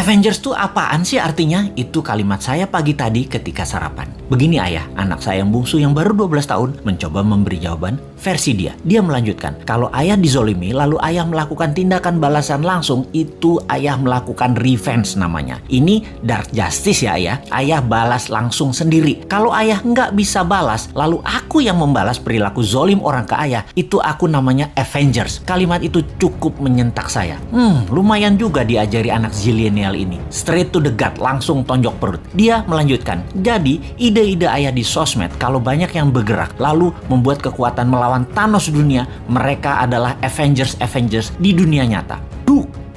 Avengers tuh apaan sih artinya? Itu kalimat saya pagi tadi ketika sarapan. Begini ayah, anak saya yang bungsu yang baru 12 tahun mencoba memberi jawaban versi dia. Dia melanjutkan, kalau ayah dizolimi lalu ayah melakukan tindakan balasan langsung, itu ayah melakukan revenge namanya. Ini dark justice ya ayah. Ayah balas langsung sendiri. Kalau ayah nggak bisa balas, lalu aku yang membalas perilaku zolim orang ke ayah, itu aku namanya Avengers. Kalimat itu cukup menyentak saya. Lumayan juga diajari anak zilenial ini. Straight to the gut, langsung tonjok perut. Dia melanjutkan, jadi ide-ide ayah di sosmed kalau banyak yang bergerak lalu membuat kekuatan melawan Thanos dunia, mereka adalah Avengers di dunia nyata.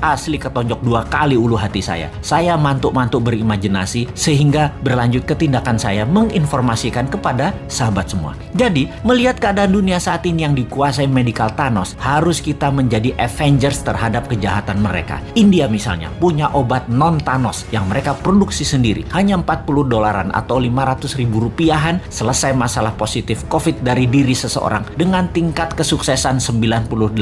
Asli ketonjok 2 kali ulu hati saya. Saya mantuk-mantuk berimajinasi sehingga berlanjut ke tindakan saya menginformasikan kepada sahabat semua. Jadi, melihat keadaan dunia saat ini yang dikuasai medical Thanos, harus kita menjadi Avengers terhadap kejahatan mereka. India misalnya punya obat non-Thanos yang mereka produksi sendiri. Hanya $40 atau 500.000 rupiahan selesai masalah positif COVID dari diri seseorang dengan tingkat kesuksesan 98%.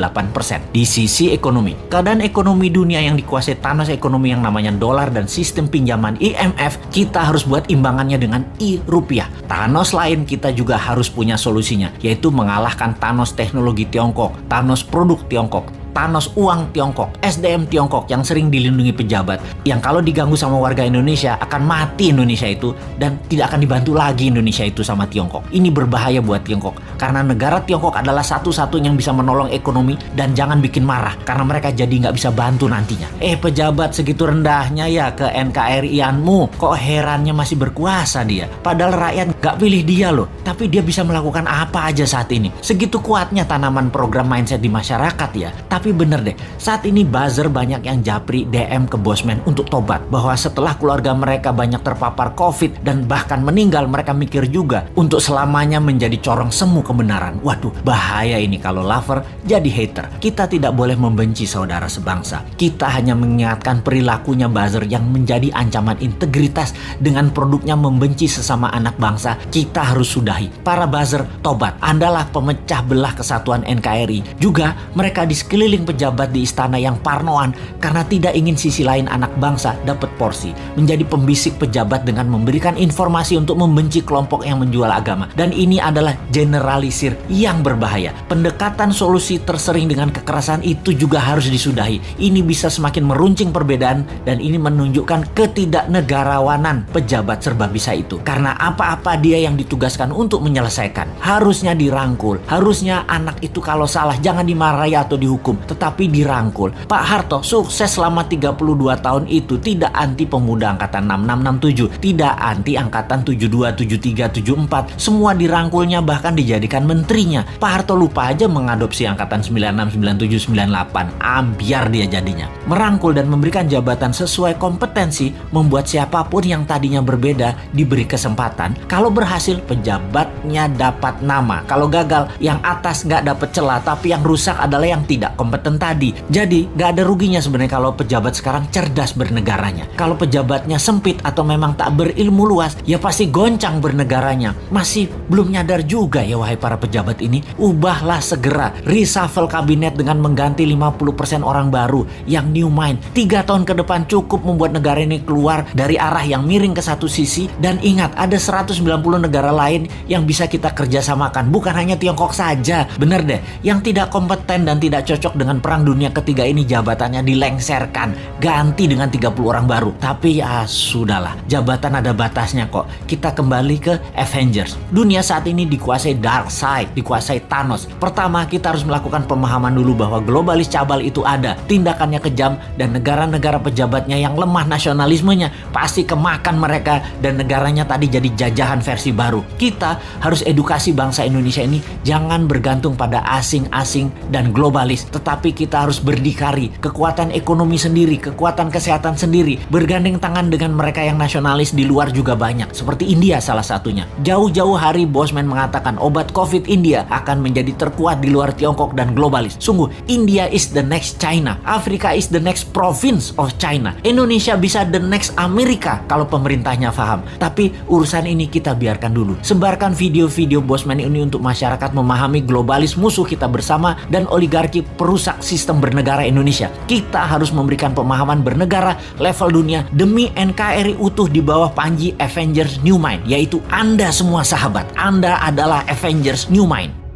Di sisi ekonomi, keadaan ekonomi dunia yang dikuasai Thanos ekonomi yang namanya dolar dan sistem pinjaman IMF, kita harus buat imbangannya dengan rupiah. Thanos lain kita juga harus punya solusinya, yaitu mengalahkan Thanos teknologi Tiongkok, Thanos produk Tiongkok, Thanos uang Tiongkok, SDM Tiongkok yang sering dilindungi pejabat, yang kalau diganggu sama warga Indonesia akan mati Indonesia itu dan tidak akan dibantu lagi Indonesia itu sama Tiongkok. Ini berbahaya buat Tiongkok karena negara Tiongkok adalah satu-satunya yang bisa menolong ekonomi, dan jangan bikin marah karena mereka jadi nggak bisa bantu nantinya. Pejabat segitu rendahnya ya ke NKRI-anmu, kok herannya masih berkuasa dia, padahal rakyat nggak pilih dia loh, tapi dia bisa melakukan apa aja saat ini. Segitu kuatnya tanaman program mindset di masyarakat ya. Tapi bener deh, saat ini buzzer banyak yang japri DM ke Bosman untuk tobat, bahwa setelah keluarga mereka banyak terpapar COVID dan bahkan meninggal, mereka mikir juga untuk selamanya menjadi corong semu kebenaran. Waduh, bahaya ini kalau lover jadi hater. Kita tidak boleh membenci saudara sebangsa. Kita hanya mengingatkan perilakunya buzzer yang menjadi ancaman integritas dengan produknya membenci sesama anak bangsa. Kita harus sudahi. Para buzzer, tobat. Andalah pemecah belah kesatuan NKRI. Juga mereka di sekeliling pejabat di istana yang parnoan karena tidak ingin sisi lain anak bangsa dapat porsi, menjadi pembisik pejabat dengan memberikan informasi untuk membenci kelompok yang menjual agama. Dan ini adalah generalisir yang berbahaya. Pendekatan solusi tersering dengan kekerasan itu juga harus disudahi. Ini bisa semakin meruncing perbedaan, dan ini menunjukkan ketidaknegarawanan pejabat serba bisa itu. Karena apa-apa dia yang ditugaskan untuk menyelesaikan harusnya dirangkul. Harusnya anak itu kalau salah jangan dimarahi atau dihukum, tetapi dirangkul. Pak Harto sukses selama 32 tahun itu tidak anti pemuda angkatan 6667, tidak anti angkatan 72, 73, 74. Semua dirangkulnya, bahkan dijadikan menterinya. Pak Harto lupa aja mengadopsi angkatan 96, 97, 98. Ambiar dia jadinya. Merangkul dan memberikan jabatan sesuai kompetensi membuat siapapun yang tadinya berbeda diberi kesempatan. Kalau berhasil, pejabatnya dapat nama. Kalau gagal, yang atas nggak dapat celah, tapi yang rusak adalah yang tidak kompeten tadi. Jadi nggak ada ruginya sebenarnya kalau pejabat sekarang cerdas bernegaranya. Kalau pejabatnya sempit atau memang tak berilmu luas, ya pasti goncang bernegaranya. Masih belum nyadar juga ya wahai para pejabat ini. Ubahlah segera, reshuffle kabinet dengan mengganti 50% orang baru yang new mind. 3 tahun ke depan cukup membuat negara ini keluar dari arah yang miring ke satu sisi. Dan ingat, ada 190 negara lain yang bisa kita kerjasamakan, bukan hanya Tiongkok saja. Bener deh, yang tidak kompeten dan tidak cocok dengan perang dunia ketiga ini jabatannya dilengserkan, ganti dengan 30 orang baru. Tapi ya sudahlah, jabatan ada batasnya kok. Kita kembali ke Avengers. Dunia saat ini dikuasai dark side, dikuasai Thanos. Pertama, kita harus melakukan pemahaman dulu bahwa globalis cabal itu ada, tindakannya kejam, dan negara-negara pejabatnya yang lemah nasionalismenya pasti kemakan mereka, dan negaranya tadi jadi jajahan versi baru. Kita harus edukasi bangsa Indonesia ini jangan bergantung pada asing-asing dan globalis, tetapi kita harus berdikari, kekuatan ekonomi sendiri, kekuatan kesehatan sendiri, bergandeng tangan dengan mereka yang nasionalis di luar juga banyak, seperti India salah satunya. Jauh-jauh hari Bosman mengatakan obat COVID India akan menjadi terkuat di luar Tiongkok dan globalis. Sungguh, India is the next China, Afrika is the next province of China, Indonesia bisa the next Amerika kalau pemerintahnya paham. Tapi urusan ini kita biarkan dulu. Sebarkan video video-video Bosman ini untuk masyarakat memahami globalis musuh kita bersama dan oligarki perusak sistem bernegara Indonesia. Kita harus memberikan pemahaman bernegara level dunia demi NKRI utuh di bawah panji Avengers New Mind, yaitu Anda semua sahabat. Anda adalah Avengers New Mind.